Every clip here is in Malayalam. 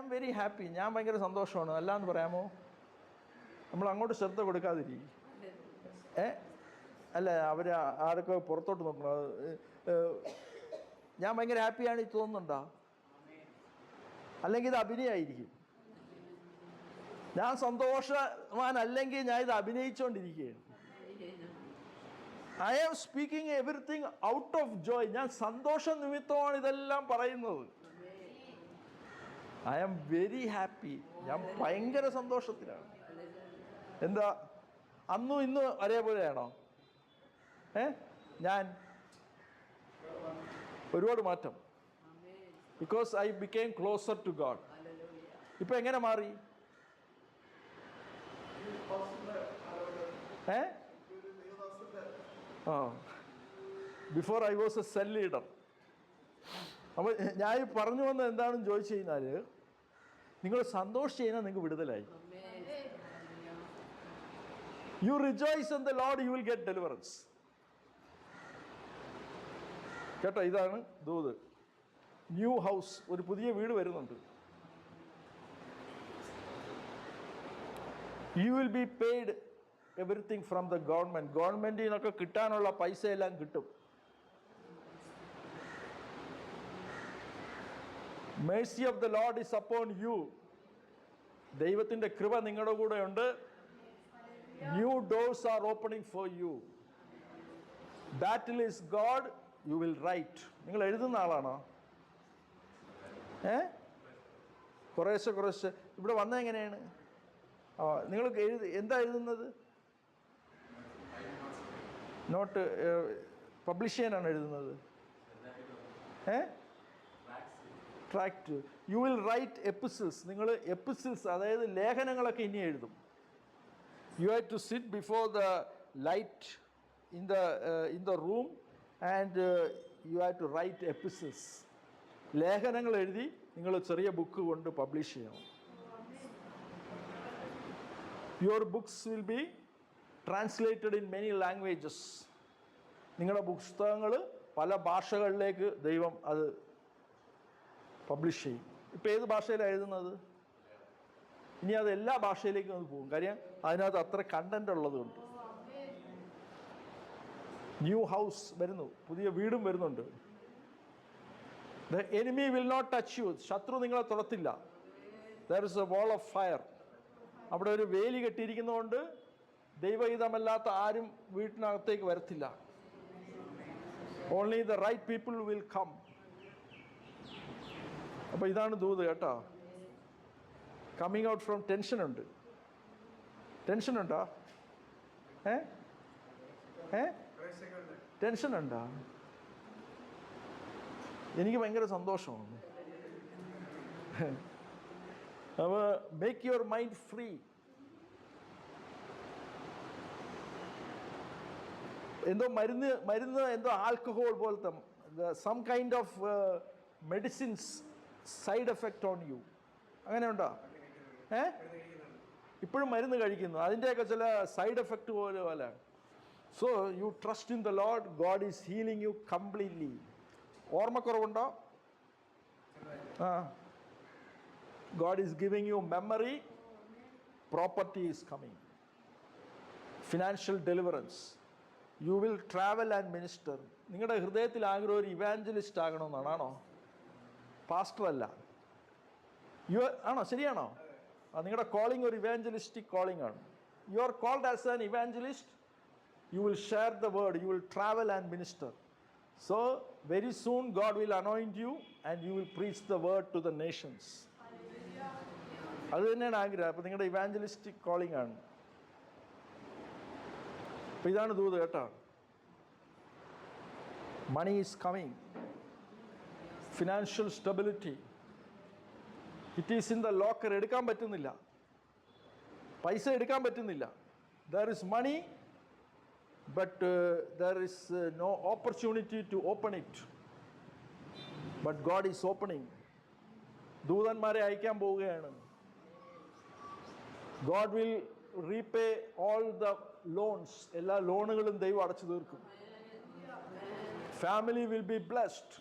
ആം വെരി ഹാപ്പി, ഞാൻ ഭയങ്കര സന്തോഷമാണ്, അല്ലാന്ന് പറയാമോ? നമ്മൾ അങ്ങോട്ട് ശ്രദ്ധ കൊടുക്കാതിരിക്കും. അല്ല, അവർ ആരൊക്കെ പുറത്തോട്ട് നോക്കണം. ഞാൻ ഭയങ്കര ഹാപ്പിയാണ് ഈ തോന്നുന്നുണ്ടോ? അല്ലെങ്കിൽ ഇത് അഭിനയമായിരിക്കും. ഞാൻ സന്തോഷവാനല്ലെങ്കിൽ ഞാൻ ഇത് അഭിനയിച്ചുകൊണ്ടിരിക്കുകയാണ്. I am speaking everything out of joy. ഞാൻ സന്തോഷ നിമിത്തമാണ് ഇതെല്ലാം പറയുന്നത്. I am very happy. ഞാൻ ഭയങ്കര സന്തോഷത്തിലാണ്. എന്താ, അന്നും ഇന്ന് ഒരേപോലെയാണോ? ഞാൻ ഒരുപാട് മാറ്റം. Because I became closer to God. ഇപ്പം എങ്ങനെ മാറി? Before I was a cell leader. അപ്പോൾ ഞാൻ ഈ പറഞ്ഞു വന്നത് എന്താണെന്ന് ചോദിച്ചു കഴിഞ്ഞാൽ, നിങ്ങൾ സന്തോഷിച്ച് കഴിഞ്ഞാൽ നിങ്ങൾക്ക് വിടുതലായി. You rejoice in the Lord, you will get deliverance. കേട്ടോ, ഇതാണ് ദൂത്. ന്യൂ ഹൗസ്, ഒരു പുതിയ വീട് വരുന്നുണ്ട്. You will be paid everything from the government. ഗവൺമെൻറ്റിൽ നിന്നൊക്കെ കിട്ടാനുള്ള പൈസയെല്ലാം കിട്ടും. Mercy of the Lord is upon you. ദൈവത്തിൻ്റെ കൃപ നിങ്ങളുടെ കൂടെ ഉണ്ട്. New doors are opening for you. Battle is God, you will write. നിങ്ങൾ എഴുതുന്ന ആളാണോ? കുറേശ്ശെ ഇവിടെ വന്നത് എങ്ങനെയാണ്? നിങ്ങൾ എന്താ എഴുതുന്നത്? നോട്ട് പബ്ലിഷ് ചെയ്യാനാണ് എഴുതുന്നത്? Tract. You will write epistles. നിങ്ങൾ എപ്പിസിൽസ്, അതായത് ലേഖനങ്ങളൊക്കെ ഇനി എഴുതും. You have to sit before the light in the room and you have to write epistles. ലേഖനങ്ങൾ എഴുതി നിങ്ങൾ ചെറിയ ബുക്ക് കൊണ്ട് പബ്ലിഷ് ചെയ്യണം. Your books will be translated in many languages. നിങ്ങളുടെ പുസ്തകങ്ങൾ പല ഭാഷകളിലേക്ക് ദൈവം അത് പബ്ലിഷ് ചെയ്യും. ഇപ്പം ഏത് ഭാഷയിലാണ് എഴുതുന്നത്? ഇനി അത് എല്ലാ ഭാഷയിലേക്കും അത് പോകും. കാര്യം അതിനകത്ത് അത്ര കണ്ടന്റ് ഉള്ളതുകൊണ്ട്. ന്യൂ ഹൗസ് വരുന്നു, പുതിയ വീടും വരുന്നുണ്ട്. The enemy will not touch you. ശത്രു നിങ്ങളെ തൊടത്തില്ല. There is a wall of fire. അവിടെ ഒരു വേലി കെട്ടിയിരിക്കുന്നതുകൊണ്ട് ദൈവഹിതമല്ലാത്ത ആരും വീട്ടിനകത്തേക്ക് വരത്തില്ല. Only the right people will come. അപ്പോൾ ഇതാണ് ദൂത് കേട്ടോ. കമ്മിങ് ഔട്ട് ഫ്രം ടെൻഷനുണ്ട്. ടെൻഷനുണ്ടോ? ടെൻഷനുണ്ടോ? എനിക്ക് ഭയങ്കര സന്തോഷമാണ്. അപ്പോൾ മേക്ക് യുവർ മൈൻഡ് ഫ്രീ. എന്തോ മരുന്ന് എന്തോ ആൽക്കഹോൾ പോലത്തെ some kind of medicines side effect on you. അങ്ങനെ ഉണ്ടോ? ഇപ്പോഴും മരുന്ന് കഴിക്കുന്നു, അതിൻ്റെയൊക്കെ ചില സൈഡ് എഫക്റ്റ് പോലെ. So you trust in the Lord, God is healing you completely. ഓർമ്മക്കുറവുണ്ടോ? God is giving you memory. Property is coming. Financial deliverance. You will travel and minister. നിങ്ങളുടെ ഹൃദയത്തിൽ ആഗ്രഹം ഒരു ഇവാഞ്ചലിസ്റ്റ് ആകണമെന്നാണോ? പാസ്റ്റർ അല്ല. ആണോ? ശരിയാണോ? നിങ്ങളുടെ കോളിംഗ് ഒരു ഇവാഞ്ചലിസ്റ്റിക് കോളിംഗ് ആണ്. You are called as an evangelist. You will share the word. You will travel and minister. So very soon God will anoint you and you will preach the word to the nations. അത് തന്നെയാണ് ആഗ്രഹം. അപ്പോൾ നിങ്ങളുടെ ഇവാഞ്ചലിസ്റ്റിക് കോളിംഗ് ആണ്. അപ്പോൾ ഇതാണ് ദൂത് കേട്ടോ. Money is coming. Financial stability. It is in the locker. എടുക്കാൻ പറ്റുന്നില്ല, പൈസ എടുക്കാൻ പറ്റുന്നില്ല. There is money but there is no opportunity to open it. But God is opening. ദൂതന്മാരെ അയക്കാൻ പോവുകയാണ്. God will repay all the loans. എല്ലാ ലോണുകളും ദൈവം അടച്ചു തീർക്കും. Family will be blessed.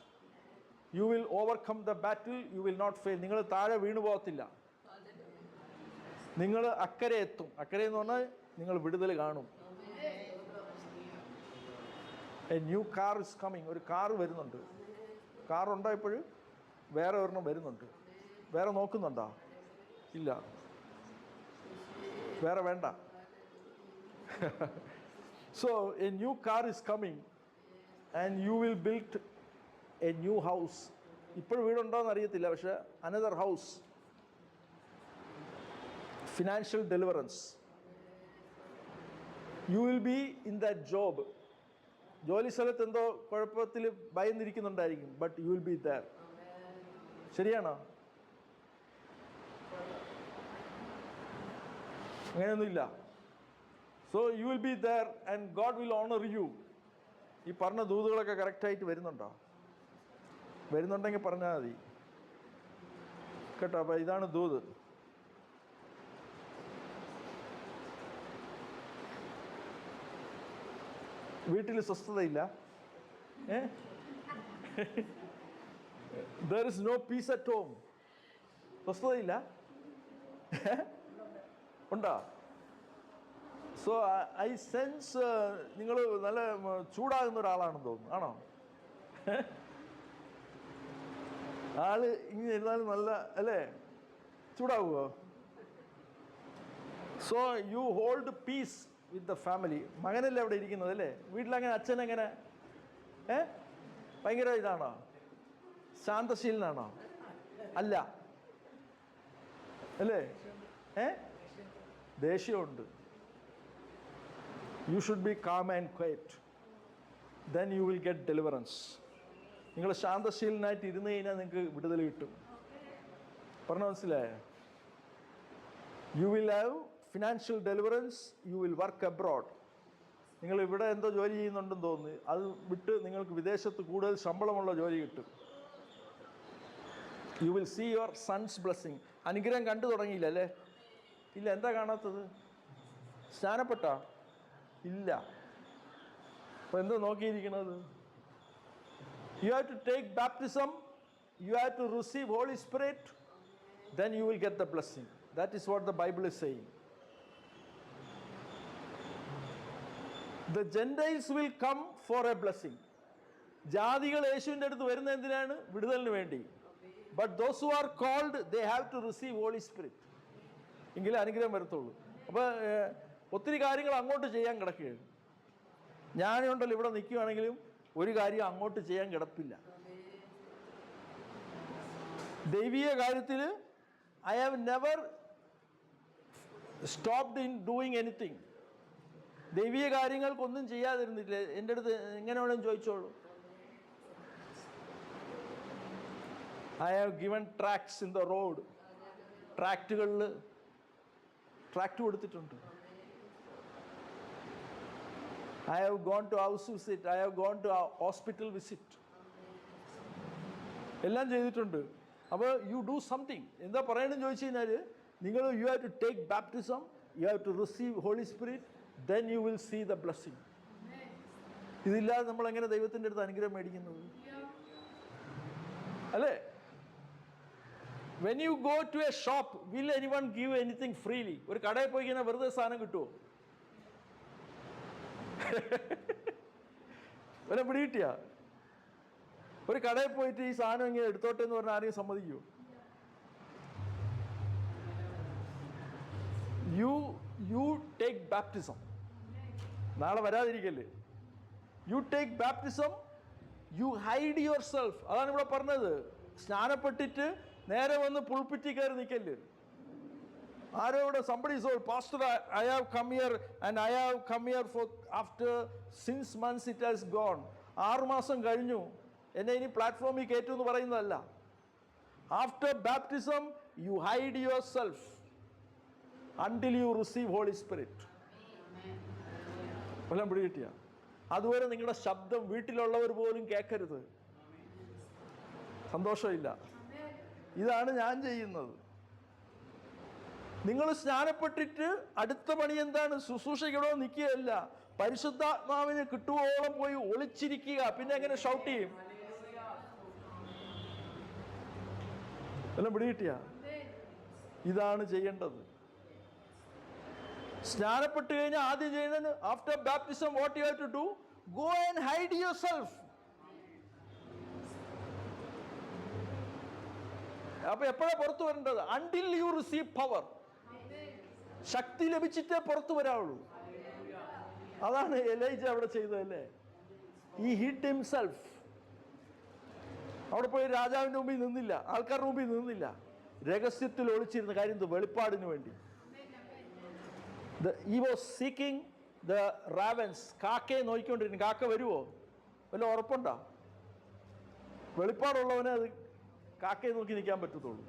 You will overcome the battle, you will not fail. നിങ്ങൾ താഴെ വീണു പോകത്തില്ല, നിങ്ങൾ അക്കരെ എത്തും. അക്കരെ എന്ന് പറഞ്ഞാൽ നിങ്ങൾ വിടുതൽ കാണും. A new car is coming. ഒരു കാർ വരുന്നുണ്ട്. കാറുണ്ടോ ഇപ്പോഴും? വേറെ ഒരെണ്ണം വരുന്നുണ്ട്. വേറെ നോക്കുന്നുണ്ടോ? ഇല്ല, വേറെ വേണ്ട. So a new car is coming and you will build a new house. ഇപ്പോഴും വീടുണ്ടോ എന്ന് അറിയത്തില്ല, പക്ഷേ another house. Financial deliverance. You will be in that job. ജോലി സ്ഥലത്ത് എന്തോ കുഴപ്പത്തിൽ ഭയന്നിരിക്കുന്നുണ്ടായിരിക്കും, but you will be there. ശരിയാണോ? അങ്ങനെയൊന്നുമില്ല. So you will be there and God will honour you. ഈ പറഞ്ഞ ദൂതുകളൊക്കെ കറക്റ്റായിട്ട് വരുന്നുണ്ടോ? വരുന്നുണ്ടെങ്കിൽ പറഞ്ഞാൽ മതി കേട്ടോ. അപ്പം ഇതാണ് ദൂത്. വീട്ടിൽ സ്വസ്ഥതയില്ല. there is no peace at home. സ്വസ്ഥതയില്ല ഉണ്ടോ? സോ ഐ സെൻസ് നിങ്ങൾ നല്ല ചൂടാകുന്ന ഒരാളാണെന്ന് തോന്നുന്നു. ആണോ? ആള് ഇങ്ങനെ ഇരുന്നാലും നല്ല അല്ലേ? ചൂടാവുമോ? So you hold peace with the family. മകനല്ലേ അവിടെ ഇരിക്കുന്നത് അല്ലേ? വീട്ടിലങ്ങനെ അച്ഛനെങ്ങനെ ഭയങ്കര ഇതാണോ? ശാന്തശീലനാണോ? അല്ല അല്ലേ? ദേഷ്യമുണ്ട്. You should be calm and quiet, then you will get deliverance. നിങ്ങൾ ശാന്തശീലനായിട്ട് ഇരുന്ന് കഴിഞ്ഞാൽ നിങ്ങൾക്ക് വിടുതൽ കിട്ടും. പറഞ്ഞ മനസ്സിലായോ? You will have financial deliverance, you will work abroad. നിങ്ങൾ ഇവിടെ എന്തോ ജോലി ചെയ്യുന്നുണ്ടെന്ന് തോന്നുന്നു, അത് വിട്ട് നിങ്ങൾക്ക് വിദേശത്ത് കൂടുതൽ ശമ്പളമുള്ള ജോലി കിട്ടും. You will see your sons blessing. അനുഗ്രഹം കണ്ടു തുടങ്ങിയില്ല അല്ലേ? ഇല്ല. എന്താ കാണാത്തത്? സ്നാനപ്പെട്ടോ? ഇല്ല. അപ്പോൾ എന്താ നോക്കിയിരിക്കുന്നത്? You have to take baptism, you have to receive Holy Spirit, then you will get the blessing. That is what the Bible is saying. The Gentiles will come for a blessing. ജാതികൾ യേശുവിൻ്റെ അടുത്ത് വരുന്നത് എന്തിനാണ്? വിടുതലിന് വേണ്ടി. But those who are called, they have to receive Holy Spirit. എങ്കിലേ അനുഗ്രഹം വരത്തുള്ളൂ. അപ്പോൾ ഒത്തിരി കാര്യങ്ങൾ അങ്ങോട്ട് ചെയ്യാൻ കിടക്കുകയാണ്. ഞാനുണ്ടല്ലോ ഇവിടെ നിൽക്കുകയാണെങ്കിലും ഒരു കാര്യം അങ്ങോട്ട് ചെയ്യാൻ കിടപ്പില്ല. ദൈവീയ കാര്യത്തിൽ I have never stopped in doing anything. ദൈവീയ കാര്യങ്ങൾക്കൊന്നും ചെയ്യാതിരുന്നില്ല. എൻ്റെ അടുത്ത് എങ്ങനെ വേണമെങ്കിലും ചോദിച്ചോളൂ. I have given tracts in the road. ട്രാക്റ്റുകളിൽ ട്രാക്റ്റ് കൊടുത്തിട്ടുണ്ട്. I have gone to house visit. I have gone to hospital visit. എല്ലാം ചെയ്തിട്ടുണ്ട്. അപ്പോൾ യു ഡു സംതിങ്. എന്താ പറയണമെന്ന് ചോദിച്ചു കഴിഞ്ഞാൽ നിങ്ങൾ you have to take baptism, you have to receive Holy Spirit, then you will see the blessing. ഇതില്ലാതെ നമ്മൾ എങ്ങനെ ദൈവത്തിൻ്റെ അടുത്ത് അനുഗ്രഹം മേടിക്കുന്നത്? അല്ലേ? When you go to a shop, will anyone give anything freely? ഒരു കടയിൽ പോയി കഴിഞ്ഞാൽ വെറുതെ സാധനം കിട്ടുമോ? വല്ല പിടികിട്ടിയ? ഒരു കടയിൽ പോയിട്ട് ഈ സാധനം ഇങ്ങനെ എടുത്തോട്ടെ എന്ന് പറഞ്ഞാൽ ആരെയും സമ്മതിക്കുമോ? U take baptism. നാളെ വരാതിരിക്കല്ലേ? You take baptism, you hide yourself. അതാണ് ഇവിടെ പറഞ്ഞത്. സ്നാനപ്പെട്ടിട്ട് നേരെ വന്ന് പുൾപിറ്റിൽ കയറി നിൽക്കല്ലേ? ആരോ ഇവിടെ somebody is told, Pastor, I have come here and I have come here for after since months it has gone. 6 മാസം കഴിഞ്ഞു, എന്നെ ഇനി പ്ലാറ്റ്ഫോമിൽ കയറ്റു എന്ന് പറയുന്നതല്ല. After baptism you hide yourself until you receive Holy Spirit. എല്ലാം പിടികിട്ടിയ? അതുവരെ നിങ്ങളുടെ ശബ്ദം വീട്ടിലുള്ളവർ പോലും കേൾക്കരുത്. സന്തോഷമില്ല. ഇതാണ് ഞാൻ ചെയ്യുന്നത്. നിങ്ങൾ സ്നാനപ്പെട്ടിട്ട് അടുത്ത പണി എന്താണ്? ശുശ്രൂഷയ്ക്കിടോ നിൽക്കുകയല്ല, പരിശുദ്ധാത്മാവിന് കിട്ടുവോളം പോയി ഒളിച്ചിരിക്കുക. പിന്നെ എങ്ങനെ ഷൗട്ട് ചെയ്യും? എല്ലാം പിടികിട്ടിയ? ഇതാണ് ചെയ്യേണ്ടത്. സ്നാനപ്പെട്ട് കഴിഞ്ഞാൽ ആദ്യം ചെയ്യുന്നത്, after baptism what you have to do? Go and hide yourself. അപ്പൊ എപ്പോഴാണ് പുറത്തു വരേണ്ടത്? Until you receive power. ശക്തി ലഭിച്ചിട്ടേ പുറത്തു വരാവുള്ളൂ. അതാണ് എലൈജ അവിടെ ചെയ്തതല്ലേ. ഈ ഹിഡ് ഹിംസെൽഫ്. അവിടെ പോയി രാജാവിന്റെ മുമ്പിൽ നിന്നില്ല, ആൾക്കാരുടെ മുമ്പിൽ നിന്നില്ല. രഹസ്യത്തിൽ ഒളിച്ചിരുന്ന കാര്യം വെളിപ്പാടിന് വേണ്ടി. He was seeking the ravens. കാക്കയെ നോക്കിക്കൊണ്ടിരുന്നു. കാക്ക വരുമോ വല്ല ഉറപ്പുണ്ടോ? വെളിപ്പാടുള്ളവനെ അത് കാക്കയെ നോക്കി നിൽക്കാൻ പറ്റത്തുള്ളൂ.